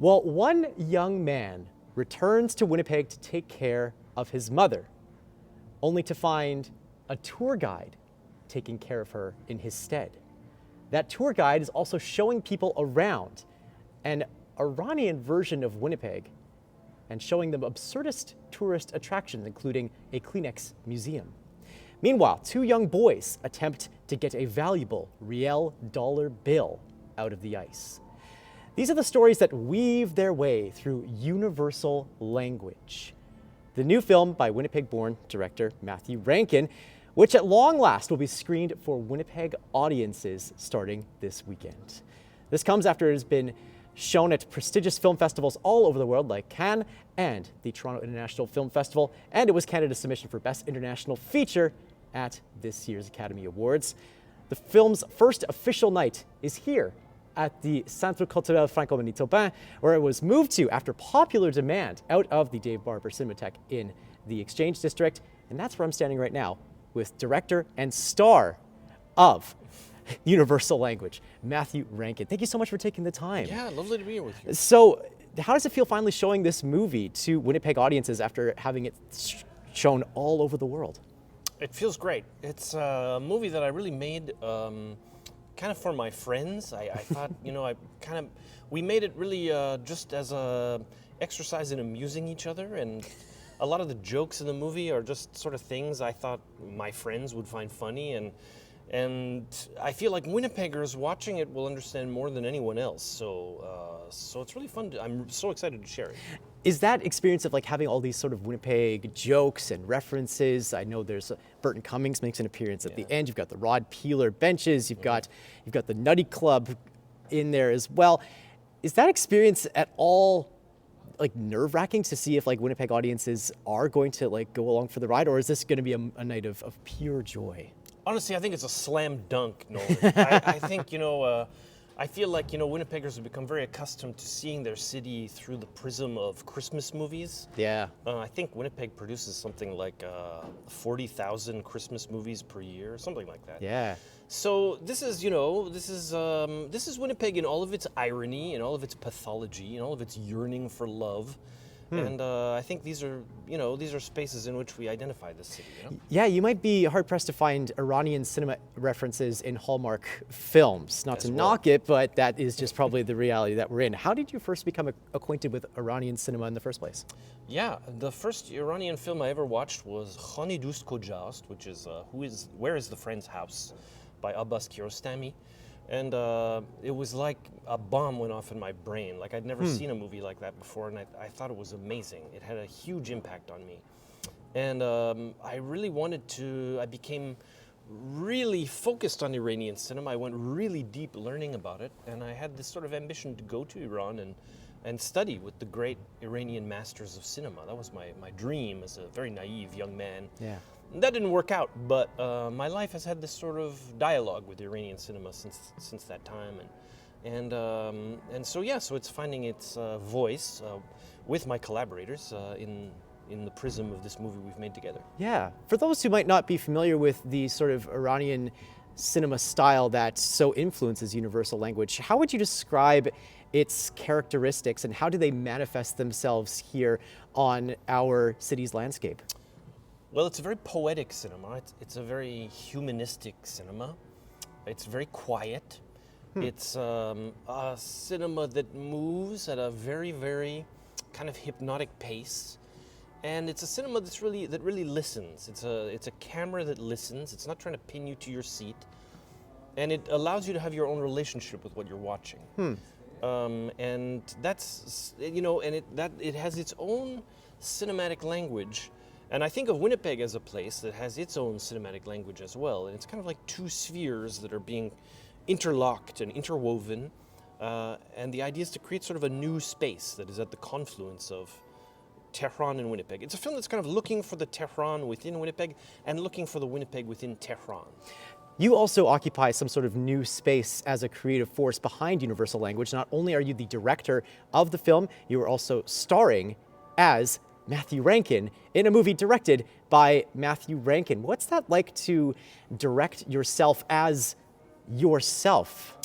Well, one young man returns to Winnipeg to take care of his mother, only to find a tour guide taking care of her in his stead. That tour guide is also showing people around an Iranian version of Winnipeg and showing them absurdist tourist attractions, including a Kleenex museum. Meanwhile, two young boys attempt to get a valuable Riel dollar bill out of the ice. These are the stories that weave their way through universal language. The new film by Winnipeg-born director Matthew Rankin, which at long last will be screened for Winnipeg audiences starting this weekend. This comes after it has been shown at prestigious film festivals all over the world like Cannes and the Toronto International Film Festival, and it was Canada's submission for Best International Feature at this year's Academy Awards. The film's first official night is here at the Centre-Culturel Franco-Manitobain, where it was moved to after popular demand out of the Dave Barber Cinematheque in the Exchange District. And that's where I'm standing right now with director and star of Universal Language, Matthew Rankin. Thank you so much for taking the time. Yeah, lovely to be here with you. So how does it feel finally showing this movie to Winnipeg audiences after having it shown all over the world? It feels great. It's a movie that I really made kind of for my friends. I thought, we made it really just as a exercise in amusing each other, and a lot of the jokes in the movie are just sort of things I thought my friends would find funny, and I feel like Winnipeggers watching it will understand more than anyone else. So it's really fun. I'm so excited to share it. Is that experience of like having all these sort of Winnipeg jokes and references? I know there's Burton Cummings makes an appearance at the end. You've got the Rod Peeler benches. You've got the Nutty Club in there as well. Is that experience at all like nerve-wracking to see if like Winnipeg audiences are going to like go along for the ride, or is this going to be a night of pure joy? Honestly, I think it's a slam dunk, Nolan. I think, I feel like, Winnipeggers have become very accustomed to seeing their city through the prism of Christmas movies. Yeah. I think Winnipeg produces something like 40,000 Christmas movies per year, something like that. Yeah. So this is Winnipeg in all of its irony, in all of its pathology, in all of its yearning for love. And I think these are spaces in which we identify this city. Yeah, you might be hard-pressed to find Iranian cinema references in Hallmark films. Not to knock it, but that is just probably the reality that we're in. How did you first become acquainted with Iranian cinema in the first place? Yeah, the first Iranian film I ever watched was Khane Doust Kojast, which is Where is the Friend's House by Abbas Kiarostami. And it was like a bomb went off in my brain. Like I'd never seen a movie like that before, and I thought it was amazing. It had a huge impact on me. And I became really focused on Iranian cinema. I went really deep learning about it, and I had this sort of ambition to go to Iran and study with the great Iranian masters of cinema. That was my dream as a very naive young man. Yeah. That didn't work out, but my life has had this sort of dialogue with Iranian cinema since that time, so it's finding its voice with my collaborators in the prism of this movie we've made together. Yeah, for those who might not be familiar with the sort of Iranian cinema style that so influences Universal Language, how would you describe its characteristics and how do they manifest themselves here on our city's landscape? Well, it's a very poetic cinema. It's a very humanistic cinema. It's very quiet. It's a cinema that moves at a very, very kind of hypnotic pace. And it's a cinema that really listens. It's a camera that listens. It's not trying to pin you to your seat. And it allows you to have your own relationship with what you're watching. And that's, it has its own cinematic language. And I think of Winnipeg as a place that has its own cinematic language as well. And it's kind of like two spheres that are being interlocked and interwoven. And the idea is to create sort of a new space that is at the confluence of Tehran and Winnipeg. It's a film that's kind of looking for the Tehran within Winnipeg and looking for the Winnipeg within Tehran. You also occupy some sort of new space as a creative force behind Universal Language. Not only are you the director of the film, you are also starring as Matthew Rankin in a movie directed by Matthew Rankin. What's that like to direct yourself as yourself?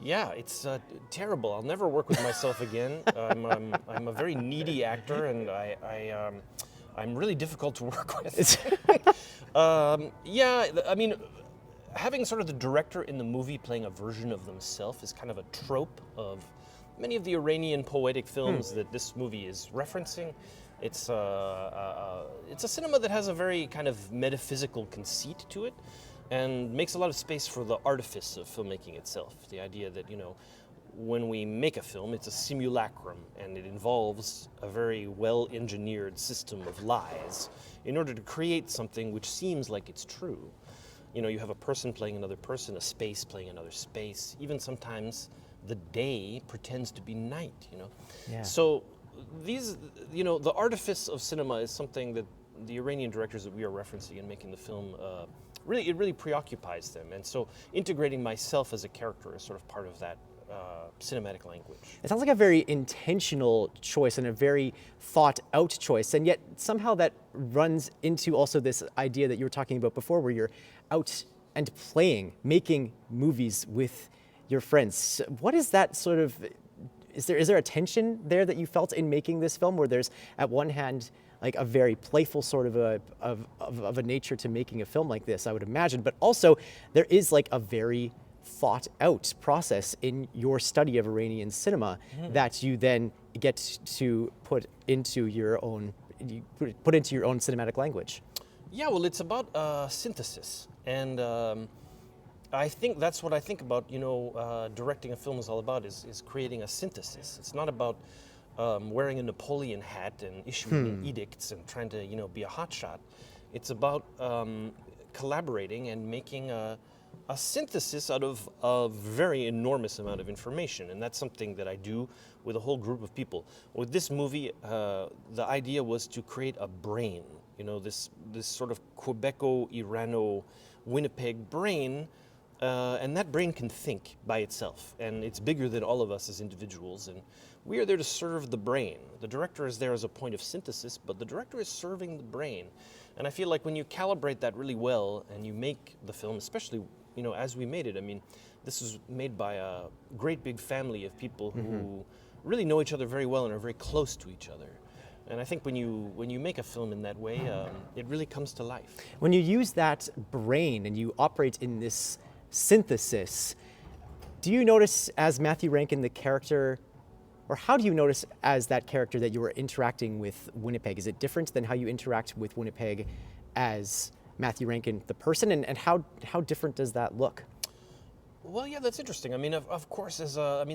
Yeah, it's terrible. I'll never work with myself again. I'm a very needy actor, and I'm really difficult to work with. Yeah, I mean, having sort of the director in the movie playing a version of themselves is kind of a trope of many of the Iranian poetic films that this movie is referencing. It's a cinema that has a very kind of metaphysical conceit to it, and makes a lot of space for the artifice of filmmaking itself. The idea that, you know, when we make a film, it's a simulacrum, and it involves a very well-engineered system of lies in order to create something which seems like it's true. You know, you have a person playing another person, a space playing another space. Even sometimes the day pretends to be night, you know? Yeah. So these, you know, the artifice of cinema is something that the Iranian directors that we are referencing in making the film, it really preoccupies them. And so integrating myself as a character is sort of part of that cinematic language. It sounds like a very intentional choice and a very thought out choice, and yet somehow that runs into also this idea that you were talking about before, where you're out and playing, making movies with your friends. What is that sort of, is there a tension there that you felt in making this film, where there's at one hand like a very playful sort of a nature to making a film like this, I would imagine, but also there is like a very thought out process in your study of Iranian cinema that you then get to put into your own cinematic language. Yeah, well, it's about synthesis, and I think that's what I think about. You know, directing a film is all about is creating a synthesis. It's not about wearing a Napoleon hat and issuing edicts and trying to, you know, be a hotshot. It's about collaborating and making a synthesis out of a very enormous amount of information, and that's something that I do with a whole group of people. With this movie, the idea was to create a brain, you know, this sort of Quebeco-Irano-Winnipeg brain, and that brain can think by itself, and it's bigger than all of us as individuals, and we are there to serve the brain. The director is there as a point of synthesis, but the director is serving the brain. And I feel like when you calibrate that really well and you make the film, especially, you know, as we made it, I mean, this is made by a great big family of people who really know each other very well and are very close to each other. And I think when you make a film in that way, it really comes to life. When you use that brain and you operate in this synthesis, do you notice as Matthew Rankin, the character, or how do you notice as that character that you are interacting with Winnipeg? Is it different than how you interact with Winnipeg as Matthew Rankin, the person, and how different does that look? Well, yeah, that's interesting. I mean, of course, there's a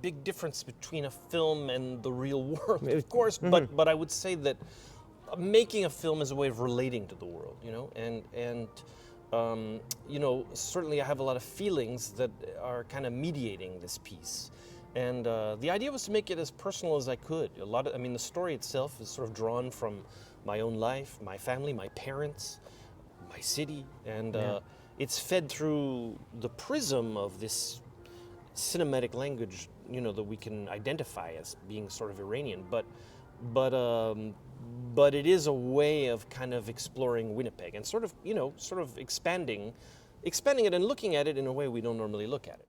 big difference between a film and the real world, of course. But I would say that making a film is a way of relating to the world, you know, and you know, certainly I have a lot of feelings that are kind of mediating this piece. And the idea was to make it as personal as I could. The story itself is sort of drawn from my own life, my family, my parents, my city, and it's fed through the prism of this cinematic language, you know, that we can identify as being sort of Iranian. But it is a way of kind of exploring Winnipeg and sort of expanding it and looking at it in a way we don't normally look at it.